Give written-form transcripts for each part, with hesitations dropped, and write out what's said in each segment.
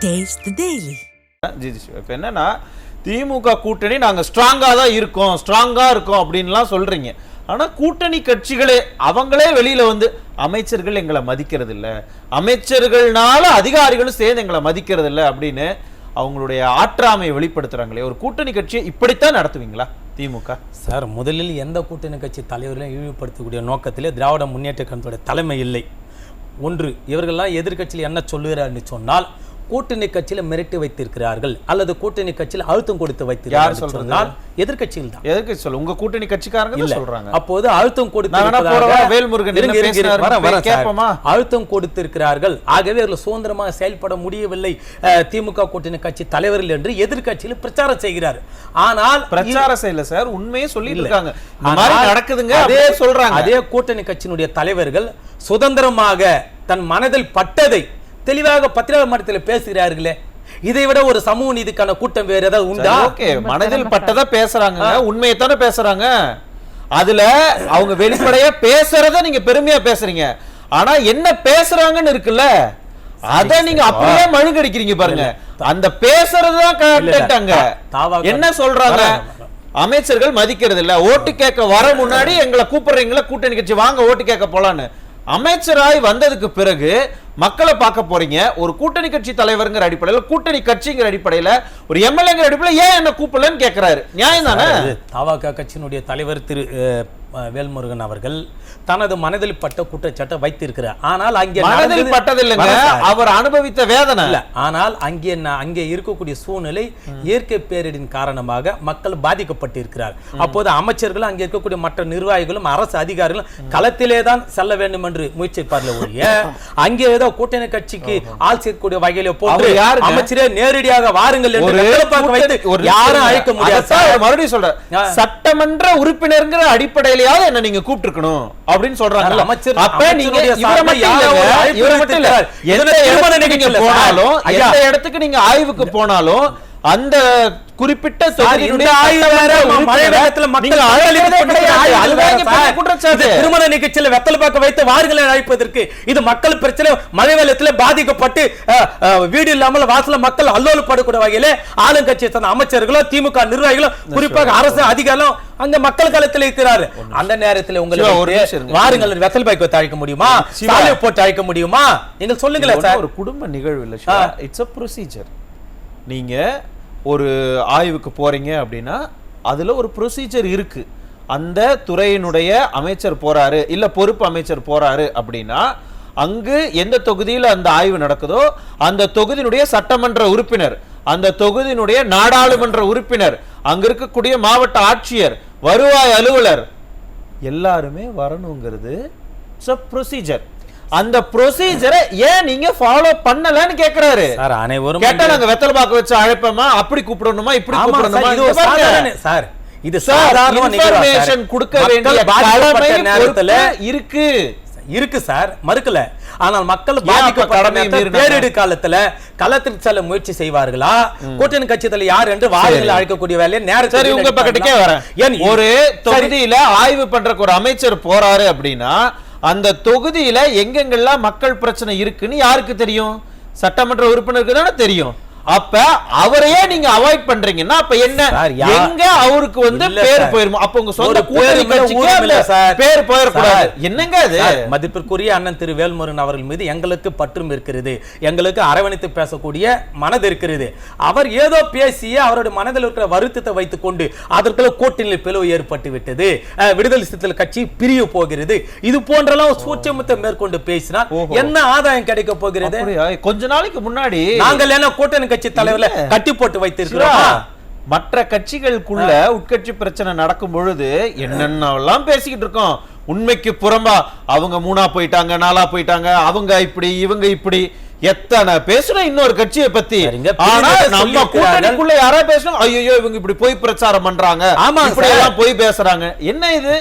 Taste the Daily. இப்போ என்னன்னா திமுக கூட்டணி நாங்க ஸ்ட்ராங்கா தான் இருக்கோம் அப்படின்லாம் சொல்றீங்க. ஆனா கூட்டணி கட்சிகளே அவங்களே வெளியில வந்து அமைச்சர்கள் எங்களை மதிக்கிறது இல்ல, அமைச்சர்கள்னால அதிகாரிகளும் சேர்ந்து எங்களை மதிக்கிறது இல்ல அப்படின்னு அவங்களுடைய ஆற்றாமையை வெளிப்படுத்துறாங்களே. ஒரு கூட்டணி கட்சியை இப்படித்தான் நடத்துவீங்களா திமுக? சார், முதலில் எந்த கூட்டணி கட்சி தலைவர்களையும் இழிவுபடுத்தக்கூடிய நோக்கத்திலே திராவிட முன்னேற்ற கழகத்துடைய தலைமை இல்லை. ஒன்று, இவர்கள்லாம் எதிர்கட்சியில் என்ன சொல்லுகிறார்கள் சொன்னால் கூட்டணி கட்சியில மிரட்டி வைத்திருக்கிறார்கள் அல்லது கூட்டணி கட்சியில் அழுத்தம் கொடுத்து வைத்திருக்கிறார்கள் சொன்னால் எதிர்கட்சியில் தான். எதிர்கட்சி சொல்ல உங்க கூட்டணி கட்சிக்காரங்க சொல்றாங்க. அப்போது அழுத்தம் அழுத்தம் கொடுத்திருக்கிறார்கள். ஆகவே அவர்கள் சுதந்திரமாக செயல்பட முடியவில்லை திமுக கூட்டணி கட்சி தலைவர்கள் என்று எதிர்கட்சியில் பிரச்சாரம் செய்கிறார். ஆனால் பிரச்சாரம் செய்யல சார், உண்மையே சொல்லி இருக்காங்க. நடக்குதுங்க அதே சொல்றாங்க. அதே கூட்டணி கட்சியினுடைய தலைவர்கள் சுதந்திரமாக தன் மனதில் பட்டதை தெளிவாக பத்திரிகை மன்றத்தில் பேசுகிறார்களே. இதை விட ஒரு சமூக நீதிக்கான கூட்டம் வேற ஏதாவது உண்டா? ஓகே, மனதில் பட்டதா பேசுறாங்க, உண்மையை தானே பேசுறாங்க. அதுல அவங்க வெளிப்படையா பேசுறத நீங்க பெருமையா பேசுறீங்க. ஆனா என்ன பேசுறாங்கன்னு இருக்குல்ல, அத நீங்க அப்படியே மழுங்கடிக்கிறீங்க பாருங்க. அந்த பேசுறதுதான் கேட்டாங்க. என்ன சொல்றாங்க? அமைச்சர்கள் மதிக்கிறது இல்ல, ஓட்டு கேட்க வர முன்னாடி எங்களை கூப்பிடுறீங்களா கூட்டணி கட்சி வாங்க ஓட்டு கேட்க போலான்னு. அமைச்சராய் வந்ததுக்கு பிறகு மக்களை பார்க்க போறீங்க. ஒரு கூட்டணி கட்சி தலைவர்ங்கிற அடிப்படையில், கூட்டணி கட்சிங்கிற அடிப்படையில், ஒரு எம்எல்ஏங்கிற அடிப்படையில் ஏன் என்ன கூப்பிடலன்னு கேட்கிறாரு. நியாயம் தானே? தவாக கட்சியினுடைய தலைவர் திரு வேல்முருகன் அவர்கள் தனது மனதில் பட்ட குற்றச்சாட்டை வைத்திருக்கிறார். ஆனால் அங்கே மனதில் பட்டதில்லைங்க, அவர் அனுபவித்த வேதனை இல்ல. ஆனால் அங்கே இருக்கக்கூடிய சூழ்நிலை இயற்கை பேரிடின் காரணமாக மக்கள் பாதிக்கப்பட்டிருக்கிறார். அப்போது அமைச்சர்களும் அங்கே இருக்கக்கூடிய மற்ற நிர்வாகிகளும் அரசு அதிகாரிகளும் களத்திலே தான் செல்ல வேண்டும் என்று முயற்சிப்பார்கள் ஒழிய அங்கே ஏதோ கூட்டணி கட்சிக்கு ஆள் சேர்க்கக்கூடிய வகையில போட்டு அமைச்சரே நேரடியாக வாருங்கள் என்று யாரும் அழைக்க முடியாது. மறுபடியும் சொல்ற, சட்டமன்ற உறுப்பினர்ங்கிற அடிப்படையில என்ன நீங்க கூப்பிட்டு இருக்கணும் அப்படின்னு சொல்றாங்க அமைச்சர். அப்ப நீங்க இவரை மட்டும் இல்ல, எந்த இடத்துக்கு நீங்க ஆய்வுக்கு போனாலும் அந்த குறிப்பிட்ட திருமண நிகழ்ச்சியில் வெத்தலை பாக்க வைத்து வாருங்களை அழைப்பதற்கு இது மக்கள் பிரச்சனை. மழை வெள்ளத்தில் பாதிக்கப்பட்டு வீடு இல்லாமல் வாசல மக்கள் அல்லோலப்படக்கூடிய வகையில ஆளுங்கட்சியை சேர்ந்த அமைச்சர்களும் திமுக நிர்வாகிகளும் குறிப்பாக அரசு அதிகாரிகளும் அங்க மக்கள் களத்தில் இருக்கிறாரு. அந்த நேரத்தில் உங்களுக்கு வாருங்கள் வெத்தலை பாய்க்கு வைத்து அழைக்க முடியுமா? சாலை போட்டு அழைக்க முடியுமா? நீங்கள் சொல்லுங்களேன் சார். ஒரு குடும்ப நிகழ்வு இல்ல, இட்ஸ் a procedure. நீங்க ஒரு ஆய்வுக்கு போறீங்க அப்படின்னா அதுல ஒரு ப்ரொசீஜர் இருக்கு. அந்த துறையினுடைய அமைச்சர் போறாரு இல்ல பொறுப்பு அமைச்சர் போறாரு அப்படின்னா அங்கு எந்த தொகுதியில அந்த ஆய்வு நடக்குதோ அந்த தொகுதியினுடைய சட்டமன்ற உறுப்பினர், அந்த தொகுதியினுடைய நாடாளுமன்ற உறுப்பினர், அங்க இருக்கக்கூடிய மாவட்ட ஆட்சியர், வருவாய் அலுவலர் எல்லாருமே வரணுங்கிறது ப்ரொசீஜர். அந்த ப்ரொசீஜரை ஏன் நீங்க ஃபாலோ பண்ணலன்னு கேக்குறாரு. சார், அனைவரும் கேட்டா நாங்க வெத்தலை பாக்க வச்சு அழைப்போமா, அப்படி கூப்பிடணுமா, இப்படி கூப்பிடணுமா? சார், இது சாதாரண இன்ஃபர்மேஷன் கொடுக்க வேண்டிய கடமை நேரத்துல இருக்கு சார், மறுக்கல. ஆனால் மக்கள் பேரிடு காலத்துல களத்தில் செல்ல முயற்சி செய்வார்களா? கூட்டணி கட்சியில யார் என்று வாரிகள் அழைக்கக்கூடிய வேலையை நேரத்தில் உங்க பக்கத்துக்கே வரேன். ஒரு தொகுதியில ஆய்வு பண்றக்கு ஒரு அமைச்சர் போறாரு அப்படின்னா அந்த தொகுதியில எங்கெங்கெல்லாம் மக்கள் பிரச்சனை இருக்குன்னு யாருக்கு தெரியும்? சட்டமன்ற உறுப்பினருக்கு தானே தெரியும். அப்ப அவரையே நீங்க அவாய்ட் பண்றீங்கன்னா அப்ப என்ன, எங்க அவருக்கு வந்து பேர் போயிருமோ? அப்ப உங்க சொந்த கூட்டணி கட்சிக்கு பேர் போயிடக்கூடாது. என்னங்க அது? மதிப்பிற்குரிய அண்ணன் திரு வேல்முருகன் அவர்கள் மீது எங்களுக்கு பற்றும் இருக்கிறது, எங்களுக்கு அரவணைத்து பேசக்கூடிய மனது இருக்கிறது. அவர் ஏதோ பேசிய அவருடைய மனதில் இருக்கிற வருத்தத்தை வைத்துக் கொண்டு அதற்குள்ள கூட்டணி பிளவு ஏற்பட்டு விட்டது, விடுதலை சிறுத்தைகள் கட்சி பிரிய போகிறது, இது போன்றெல்லாம் சூட்சமத்தை மேற்கொண்டு பேசினால் என்ன ஆதாயம் கிடைக்க போகிறது? கொஞ்ச நாளைக்கு முன்னாடி நாங்கள் என்ன கூட்டணி கட்சி தலைவர்ல கட்டி போட்டு வைத்திருக்கிறோம். மற்ற கட்சிகளுக்குள்ள உட்கட்சி பிரச்சனை நடக்கும் பொழுது என்னென்னலாம் பேசிக்கிட்டு இருக்கோம். உண்மைக்கு புறம்பா அவங்க 3ஆ போயிட்டாங்க, 4ஆ போயிட்டாங்க, அவங்க இப்படி இவங்க இப்படி எத்தனை பேசுறோம் இன்னொரு கட்சியை பத்தி. ஆனா நம்ம கூட்டணிக்குள்ள யாரா பேசணும், ஐயோ இவங்க இப்படி போய் பிரச்சாரம் பண்றாங்க, இப்படி எல்லாம் போய் பேசுறாங்க. என்ன இது?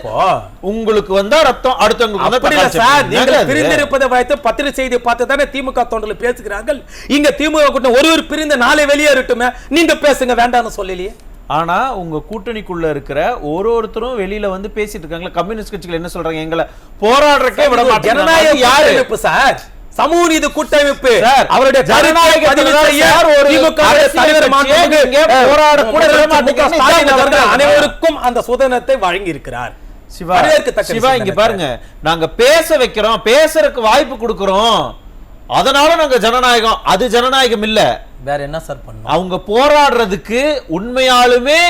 உங்களுக்கு வந்தா ரத்தம் அடுத்தவங்களுக்கு பிரிந்திருப்பதை வைத்து பத்திரிகை செய்தி பார்த்து தானே திமுக தொண்டர்கள் பேசுகிறார்கள். இங்க திமுக கூட்டம் ஒரு பிரிந்த நாளை வெளியேறட்டுமே, நீங்க பேசுங்க வேண்டாம்னு சொல்லலையே. ஆனா உங்க கூட்டணிக்குள்ள இருக்கிற ஒருத்தரும் வெளியில வந்து பேசிட்டு இருக்காங்களா? கம்யூனிஸ்ட் கட்சிகள் என்ன சொல்றாங்க? எங்களை போராடுறக்கே விட மாட்டேன். ஜனநாயக யாரு சார்? சமூக நீதி கூட்டமைப்பு சார், அவருடைய ஜனநாயக அனைவருக்கும் அந்த சுதந்திரத்தை வழங்கி இருக்கிறார். சிவா, இங்க பாருங்க, நாங்க பேச வைக்கிறோம், பேசுறதுக்கு வாய்ப்பு கொடுக்கிறோம், அதனால நாங்க ஜனநாயகம். அது ஜனநாயகம் இல்ல. வேற என்ன சார் பண்ணணும்? அவங்க போராடுறதுக்கு உண்மையாலுமே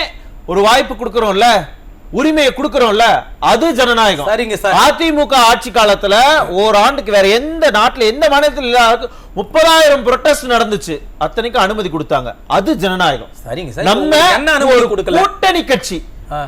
ஒரு வாய்ப்பு கொடுக்கிறோம்ல, உரிமையை கொடுக்கிறோம்ல, அது ஜனநாயகம். சரிங்க சார். அதிமுக ஆட்சி காலத்துல ஓராண்டுக்கு வேற எந்த நாட்டுல எந்த மாநிலத்தில் இல்லாத 30,000 புரொட்டஸ்ட் நடந்துச்சு, அத்தனைக்கும் அனுமதி கொடுத்தாங்க. அது ஜனநாயகம். சரிங்க சார். நம்ம என்ன அனுமதி கொடுக்கல? கூட்டணி கட்சி,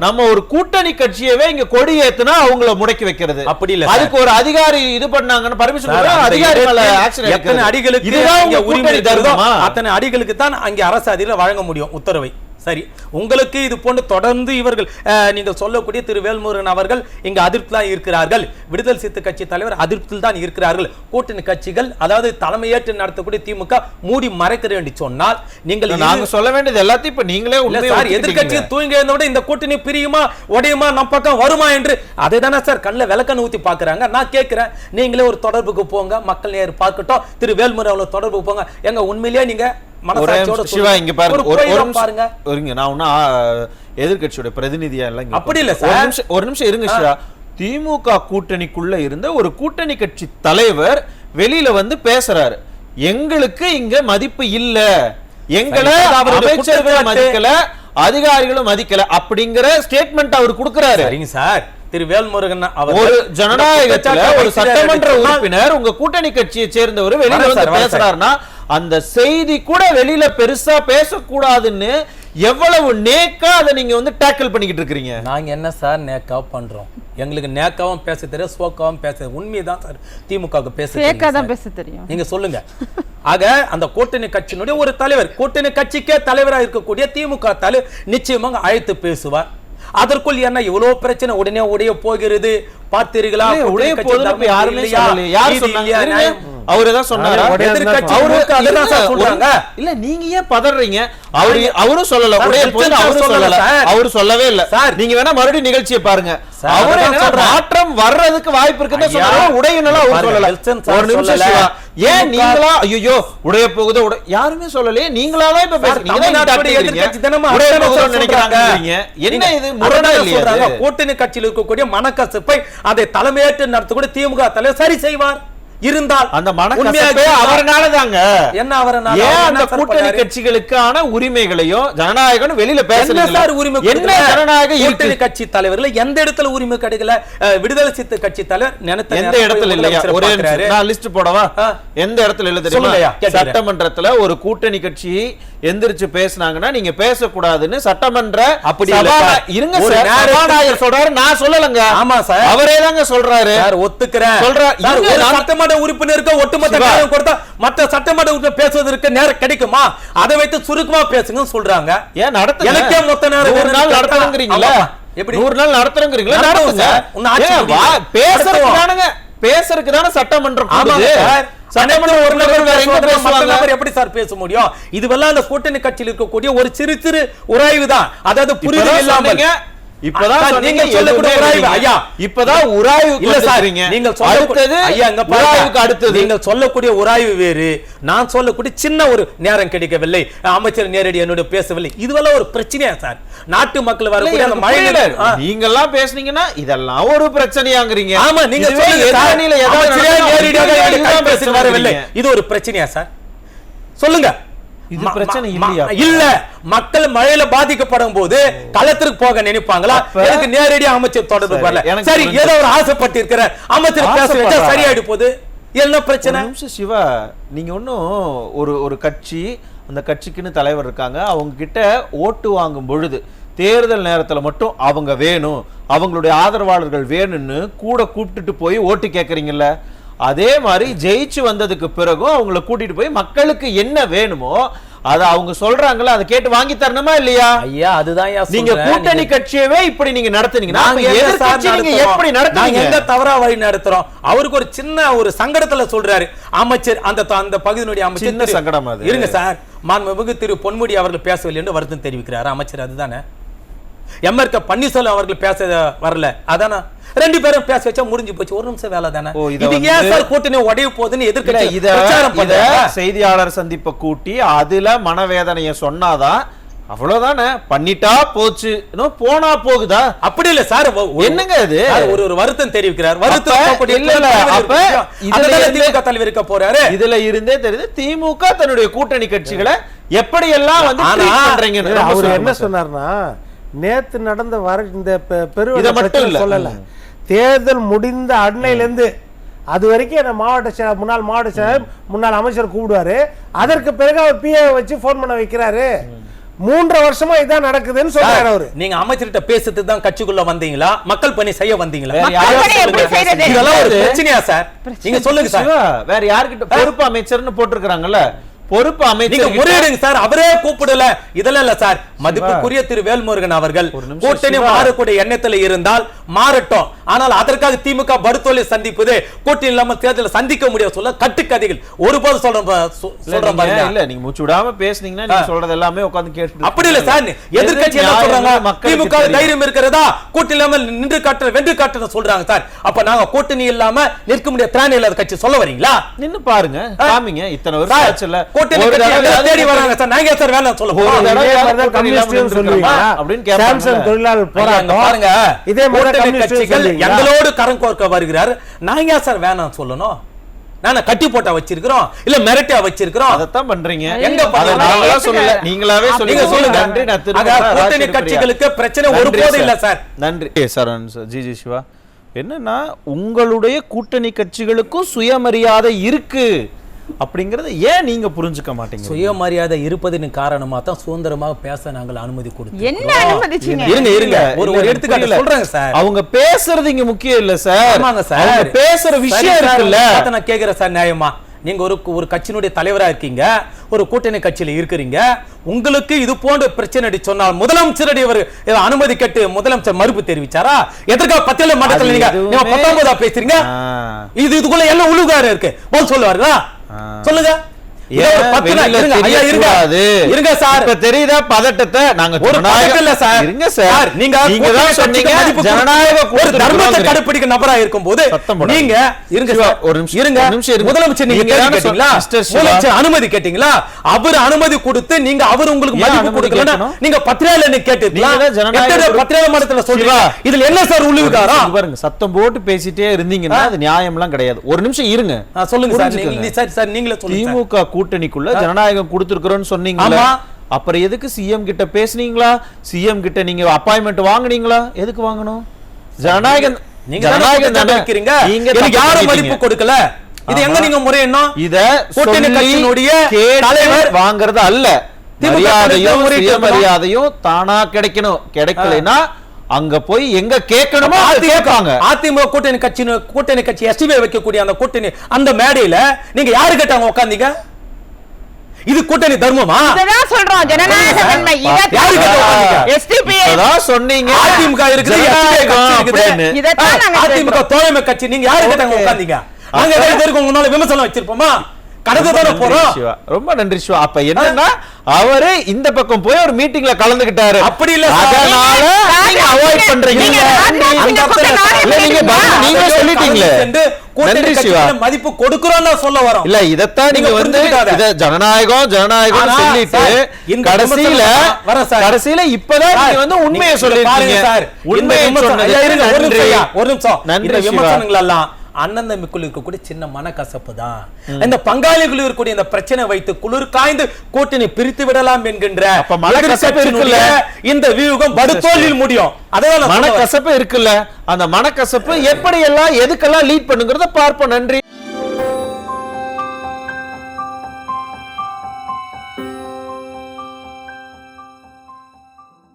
நம்ம ஒரு கூட்டணி கட்சியவே இங்க கொடி ஏத்துனா அவங்கள முடக்கி வைக்கிறது அப்படி இல்ல. அதுக்கு ஒரு அதிகாரி இது பண்ணாங்கன்னு பர்மிஷன் கொடுத்தா அதிகாரி மேல ஆக்ஷன் எடுக்கணும். எத்தனை அடிகளுக்கு இங்க உரிமை தருதோ அத்தனை அடிகளுக்கு தான் அங்க அரசு அதிகாரிகள் வழங்க முடியும் உத்தரவை. சரி, உங்களுக்கு இது போன்று தொடர்ந்து இவர்கள் நீங்கள் சொல்லக்கூடிய திரு வேல்முருகன் அவர்கள் இங்க அதிருப்தி தான் இருக்கிறார்கள், விடுதலை சிறுத்தை கட்சி தலைவர் அதிருப்தியில் தான் இருக்கிறார்கள். கூட்டணி கட்சிகள் அதாவது தலைமையேற்று நடத்தக்கூடிய திமுக மூடி மறைக்கிறது என்று சொன்னால் நீங்கள் நாங்க சொல்ல வேண்டியது எல்லாத்தையும் இப்ப நீங்களே எதிர்கட்சி தூங்கி இருந்தோட இந்த கூட்டணி பிரியுமா உடையுமா நம் பக்கம் வருமா என்று அதை தானே சார் கண்ணில் விளக்கண்ணு ஊத்தி பாக்குறாங்க. நான் கேட்கிறேன், நீங்களே ஒரு தொடர்புக்கு போங்க, மக்கள் நேர் பார்க்கட்டும், திரு வேல்முருகன் தொடர்புக்கு போங்க. எங்க உண்மையிலேயே நீங்க சிவா இங்க பாருங்க, எதிர்கட்சியோட பிரதிநிதியா இல்ல, அப்படி இல்ல சார், ஒரு நிமிஷம் இருங்க சிவா. திமுக கூட்டணிக்குள்ள இருந்த ஒரு கூட்டணி கட்சி தலைவர் வெளியில வந்து பேசுறாரு, எங்களுக்கு இங்க மதிப்பு இல்ல, எங்களை அமைச்சர்கள் மதிக்கல, அதிகாரிகளும் மதிக்கல அப்படிங்கிற ஸ்டேட்மெண்ட் அவர் கொடுக்கிறாரு. சரிங்க சார். திரு வேல்முருகன் ஒரு ஜனநாயகத்துல ஒரு சட்டமன்ற உறுப்பினர் உங்க கூட்டணி கட்சியை சேர்ந்தவர் வெளியில வந்து பேசுறாருன்னா அந்த செய்தி கூட வெளியில பெருசா பேசக்கூடாதுன்னு எவ்வளவு நேக்கா அதை நீங்க வந்து டேக்கிள் பண்ணிக்கிட்டு இருக்கீங்க. நாங்க என்ன சார் நேக்கா பண்றோம்? எங்களுக்கு நேக்காவும் பேச தெரியும், சோக்காவும் பேச உண்மைதான் சார். திமுக பேச தெரியும். நீங்க சொல்லுங்க. ஆக அந்த கூட்டணி கட்சியினுடைய ஒரு தலைவர், கூட்டணி கட்சிக்கே தலைவராக இருக்கக்கூடிய திமுக தலைவர் நிச்சயமாக அழைத்து பேசுவார். அதற்குள் என்ன இவ்வளவு பிரச்சனை உடனே உடைய போகிறது பார்த்தீர்களா? யாருமே அவருதான் சொன்னாரா? இல்ல நீங்க ஏன் பதறீங்க? அவரும் சொல்லல, அவரு சொல்லவே இல்ல. நீங்க வேணா மறுபடியும் நிகழ்ச்சியை பாருங்க. மாற்றம் வர்றதுக்கு வாய்ப்பு இருக்குன்னு சொன்னாரு, உடையனெல்லாம் அவர் சொல்லல. ஒரு நிமிஷம், ஏன் நீங்களா ஐயோ உடைய போகுது யாருமே சொல்லலையே, நீங்களாவே இப்ப பேசுறீங்க. என்ன இது முரணா இல்லையா? கூட்டணி கட்சியில் இருக்கக்கூடிய மனக்கசப்பை அதை தலைமையேற்று நடத்தக்கூடிய திமுக தலைவர் சரி செய்வார். இருந்தால் அந்த மனக்கசப்பே அவர்னால தாங்க. என்ன அவர்னால? ஏன் அந்த கூட்டணி கட்சிகளுக்கான உரிமைகளையும் ஜனநாயகம் வெளியில பேசல? உரிமை என்ன ஜனநாயக கூட்டணி கட்சி தலைவர்கள் எந்த இடத்துல உரிமை கிடைக்கல? விடுதலை சிறுத்தை கட்சி தலைவர் நினைத்த எந்த இடத்துல இல்லையா? ஒரே நான் லிஸ்ட் போடவா? எந்த இடத்துல இல்ல தெரியுமா? சட்டமன்றத்துல ஒரு கூட்டணி கட்சி எந்திரிச்சு பேசினாங்கன்னா நீங்க பேசக்கூடாதுன்னு சட்டமன்ற அப்படி இருங்க சபாநாயகர் சொல்றாரு, நான் சொல்லலங்க. ஆமா சார், அவரே தாங்க சொல்றாரு. ஒத்துக்கிறேன் சொல்றாரு. சட்டமன்ற உறுப்பினருக்கு ஒட்டுமொத்த நேரம் கொடுத்தா மற்ற சட்டமன்ற உறுப்பினர் பேசுவதற்கு நேரம் கிடைக்குமா? அதை வைத்து சுருக்கமா பேசுங்க சொல்றாங்க. ஏன் நடத்த எனக்கே மொத்த நேரம் 100 நாள் நடத்துறீங்களா? எப்படி 100 நாள் நடத்துறீங்களா? பேசுறதுக்கு தானே சட்டமன்றம். சட்டமன்றம் ஒரு நபர் வேற எங்க பேசுவாங்க? எப்படி சார் பேச முடியும்? இதுவெல்லாம் அந்த கூட்டணி கட்சியில் இருக்கக்கூடிய ஒரு சிறு சிறு உராய்வு தான். அதாவது புரிதல் இல்லாமல் இப்பதான் நீங்க சொல்லக்கூடிய உராய்வு ஐயா, இப்பதான் உராய்வு இல்ல சார். நீங்க அடுத்தது ஐயா அங்க உராய்வுக்கு அடுத்தது நீங்க சொல்லக்கூடிய உராய்வு வேறு, நான் சொல்லக்கூடிய சின்ன ஒரு நேரம் கிடைக்கவில்லை, அமைச்சர் நேரடி என்னோட பேசவில்லை, இதுவெல்லாம் ஒரு பிரச்சனையா சார்? நாட்டு மக்கள் வரக்கூடிய அந்த மழை நீங்க எல்லாம் பேசுனீங்கன்னா இதெல்லாம் ஒரு பிரச்சனையாங்கறீங்க. ஆமா, நீங்க சொல்லுங்க நேரடியாக பேச வரவில்லை, இது ஒரு பிரச்சனையா சார்? சொல்லுங்க. இது பிரச்சனை இல்லையா? இல்ல, மக்கள் மழையில பாதிக்கப்படும் போது களத்திற்கு போக நினைப்பாங்களா? எனக்கு நேரடியா அமைச்சர் தொடர்பு வரல, சரி ஏதோ ஒரு ஆசைப்பட்டு இருக்கிற அமைச்சர் பேச வச்சா சரியாயிடு போகுது, என்ன பிரச்சனை? சிவா, நீங்க ஒன்னும் ஒரு கட்சி, அந்த கட்சிக்குன்னு தலைவர் இருக்காங்க, அவங்க கிட்ட ஓட்டு வாங்கும் பொழுது தேர்தல் நேரத்துல மட்டும் அவங்க வேணும், அவங்களுடைய ஆதரவாளர்கள் வேணும்னு கூட கூப்பிட்டுட்டு போய் ஓட்டு கேட்கறீங்கல்ல, அதே மாதிரி ஜெயிச்சு வந்ததுக்கு பிறகும் அவங்கள கூட்டிட்டு போய் மக்களுக்கு என்ன வேணுமோ அதை அவங்க சொல்றாங்கல்ல, அதை கேட்டு வாங்கி தரணுமா இல்லையா? ஐயா அதுதான் நீங்க கூட்டணி கட்சியவே இப்படி நீங்க நடத்துனீங்கன்னா எப்படி நடத்துறீங்க? எந்த தவறா வழி நடத்துறோம்? அவருக்கு ஒரு சின்ன ஒரு சங்கடத்துல சொல்றாரு அமைச்சர், அந்த பகுதியினுடைய அமைச்சர். சின்ன சங்கடம் அது. இருங்க சார், மாண்புமிகு திரு பொன்முடி அவர்கள் பேசவில்லை என்று வருத்தம் தெரிவிக்கிறார் அமைச்சர், அதுதானே? எம்ஆர்கே பன்னீர்செல்வம் அவர்கள் பேச வரல, அதானே ரெண்டு பேரும் பேச வச்சா முடிஞ்சு போச்சு. ஒரு நிமிஷம் வேலை தானே. இது ஏன் சார் கூட்டணி உடைய போகுதுன்னு எதிர்க்கட்சி பிரச்சாரம் பண்றாங்க. செய்தியாளர் சந்திப்பை கூட்டி அதுல மனவேதனைய சொன்னாதான் அவ்வளவுதானே, பண்ணிட்டா போச்சு, போனா போகுதா? அப்படி இல்ல சார். என்னங்க இது ஒரு வருத்தம் தெரிவிக்கிறார். வருத்தம் தலைவர் இருக்க போறாரு. இதுல இருந்தே தெரியுது திமுக தன்னுடைய கூட்டணி கட்சிகளை எப்படி எல்லாம் வந்து அவர் என்ன சொன்னார்னா, நேத்து நடந்த இந்த பெருவிழா மட்டும் சொல்லல, தேர்தல் முடிந்த அன்னையிலிருந்து அது வரைக்கும் என்ன மாவட்ட முன்னாள் மாவட்ட செயலர் முன்னாள் அமைச்சர் கூப்பிடுவாரு. அதற்கு பிறகு அவர் பிஏ வச்சு போன் பண்ண வைக்கிறாரு. 3 வருஷமா இதான் நடக்குதுன்னு சொல்றாரு அவரு. நீங்க அமைச்சர்கிட்ட பேசுறதுக்கு தான் கட்சிக்குள்ள வந்தீங்களா, மக்கள் பணி செய்ய வந்தீங்களா? இதெல்லாம் ஒரு பிரச்சனையா சார்? நீங்க சொல்லுங்க சார். வேற யார்கிட்ட பொறுப்பு அமைச்சர்னு போட்டிருக்காங்கல்ல, பொறுப்பு அமைச்சர் முறையிடுங்க சார். அவரே கூப்பிடல, இதெல்லாம் இல்ல சார். மதிப்புக்குரிய திரு வேல்முருகன் அவர்கள் கூட்டணி மாறக்கூடிய எண்ணத்துல இருந்தால் மாறட்டும், ஆனால் அதற்காக திமுக படுத்தோலை சந்திப்பது, கூட்டணி இல்லாம தேர்தலில் சந்திக்க முடியாது சொல்ல கட்டுக்கதைகள் ஒருபோது சொல்றேன் பாருங்க. இல்ல நீங்க மூச்சு விடாம பேசுனீங்கன்னா நீங்க சொல்றது எல்லாமே உட்கார்ந்து கேட்டு அப்படி இல்ல சார். எதிர்க்கட்சி என்ன சொல்றாங்க, திமுக தைரியம் இருக்கிறதா, கூட்டணி இல்லாம நின்று காட்டுற வென்று காட்டுற சொல்றாங்க சார். அப்ப நாங்க கூட்டணி இல்லாம நிற்க முடிய திராணி இல்லாத கட்சி சொல்ல வரீங்களா? நின்னு பாருங்க, காமிங்க. இத்தனை வருஷம் ஆச்சுல கூட்டணி கட்சி தேடி வராங்க சார். நாங்க சார் வேலை சொல்ல போறோம் அப்படின்னு சாம்சங் தொழிலாளர் போராட்டம் பாருங்க. இதே மாதிரி கட்சிகள் எங்களோடு கரம் கோர்க்க வருகிறார். நாங்க சார் வேணாம் சொல்லணும்? நானே கட்டி போட்டா வச்சிருக்கிறோம், இல்ல மிரட்டியா வச்சிருக்கிறோம்? அதத்தான் பண்றீங்க. எங்க நாங்களா சொல்லல, நீங்களாவே சொல்லுங்க. நன்றி. கூட்டணி கட்சிகளுக்கு பிரச்சனை ஒருபோதும் இல்ல சார். நன்றி சார். ஜி சிவா, என்னன்னா உங்களுடைய கூட்டணி கட்சிகளுக்கும் சுயமரியாதை இருக்கு அப்படிங்கறத ஏன் நீங்க புரிஞ்சுக்க மாட்டீங்க? சுயமரியாதை இருப்பதன் காரணமா தான் சுதந்திரமாக பேச நாங்கள் அனுமதி கொடுத்தோம். என்ன அனுமதிச்சீங்க? இருங்க ஒரு எடுத்துக்காட்டு சொல்றேன் சார். அவங்க பேசுறது இங்க முக்கியம் இல்ல சார். ஆமாங்க சார். அவங்க பேசுற விஷயம் இருக்குல்ல, நான் கேக்குறேன் சார். நியாயமா நீங்க ஒரு கட்சியினுடைய தலைவரா இருக்கீங்க, ஒரு கூட்டணி கட்சியில இருக்கிறீங்க, உங்களுக்கு இது போன்ற பிரச்சனை சொன்னால் முதலமைச்சர் அனுமதி கேட்டு முதலமைச்சர் மறுப்பு தெரிவிச்சாரா? எதற்காக பத்திரிகை மாற்றத்தில் நீங்க 19 பேசுறீங்க? இதுக்குள்ள என்ன உழுகாரு இருக்கு போல் சொல்லுவார்களா? சொல்லுங்க. இருங்க சார். தெரியுதா பதட்டத்தை? நாங்க இருங்க சார். நீங்க தர்மத்தை கடைபிடிக்க நபரா இருக்கும் போது நீங்க முதலமைச்சர் நீங்க அனுமதி கேட்டீங்களா? அவர் அனுமதி கொடுத்து நீங்க அவர் உங்களுக்கு மதிப்பு கொடுக்கலன்னா நீங்க பத்திரிகையில கேட்டீங்களா? பத்திரிகை மடத்துல சொல்றீங்க. இதுல என்ன சார் உள்ளுகாரம்? பாருங்க, சத்தம் போட்டு பேசிட்டே இருந்தீங்கன்னா அது நியாயம்லாம் கிடையாது. ஒரு நிமிஷம் இருங்க, சொல்லுங்க சார். நீங்களே சொல்லுங்க. திமுக கூட்டணிக்குள்ள ஜனநாயகம் கொடுத்திருக்கிறோம்னு சொன்னீங்களா? அப்புறம் எதுக்கு சிஎம் கிட்ட பேசுனீங்களா? சிஎம் கிட்ட நீங்க அப்பாயின்மெண்ட் வாங்குனீங்களா? எதுக்கு வாங்கணும்? ஜனநாயகம் நீங்க யாரும் மதிப்பு கொடுக்கல. இது எங்க நீங்க முறை என்ன? இத கூட்டணி கட்சியினுடைய தலைவர் வாங்குறது அல்ல. மரியாதையும் தானா கிடைக்கணும். கிடைக்கலைன்னா அங்க போய் எங்க கேட்கணுமோ கேட்பாங்க. அதிமுக கூட்டணி கட்சி எஸ்டிபி வைக்கக்கூடிய அந்த கூட்டணி அந்த மேடையில நீங்க யாரு கேட்டாங்க உட்கார்ந்தீங்க? இது கூட்டணி தர்மமா? இததான் சொல்றோம், ஜனநாயக தன்மை. யாரு கேட்டாங்க? எஸ்டிபி அதான் சொன்னீங்க. அதிமுக இருக்குது, அதிமுக தோழமை கட்சி. நீங்க யாரு கேட்டாங்க உட்கார்ந்தீங்க? நாங்க எதற்கு முன்னால விமர்சனம் வச்சிருப்போமா? ரொம்ப நன்றி சிவா. அப்ப என்னன்னா அவரு இந்த பக்கம் போய் ஒரு மீட்டிங்ல கலந்துகிட்டாரு. அப்படி இல்ல, அதனால நீங்க அவாய்ட் பண்றீங்க. நீங்க சொல்லிட்டீங்களே நன்றி சிவா, மதிப்பு கொடுக்கறோம்னு சொல்ல வரோம். இல்ல இதத்தான் நீங்க வந்து இத ஜனநாயகம் சொல்லிட்டு கடைசியில இப்பதான் நீங்க வந்து உண்மையை சொல்லிருக்கீங்க சார். உண்மையை சொன்னது. ஒரு நிமிஷம். இந்த விமர்சனங்கள் எல்லாம் அண்ணன் தம்பிக்குள் இருக்கக்கூடிய சின்ன மனக்கசப்பு தான். இந்த பங்காளிகள் இருக்கக்கூடிய இந்த பிரச்சனை வைத்து குளிர் காய்ந்து கூட்டணி பிரித்து விடலாம் என்கின்ற மனக்கசப்பு இருக்குல்ல, இந்த வியூகம் படுதோல்வியில் முடியும். அதனால மனக்கசப்பு இருக்குல்ல, அந்த மனக்கசப்பு எப்படி எல்லாம் எதுக்கெல்லாம் லீட் பண்ணுங்கிறத பார்ப்போம். நன்றி.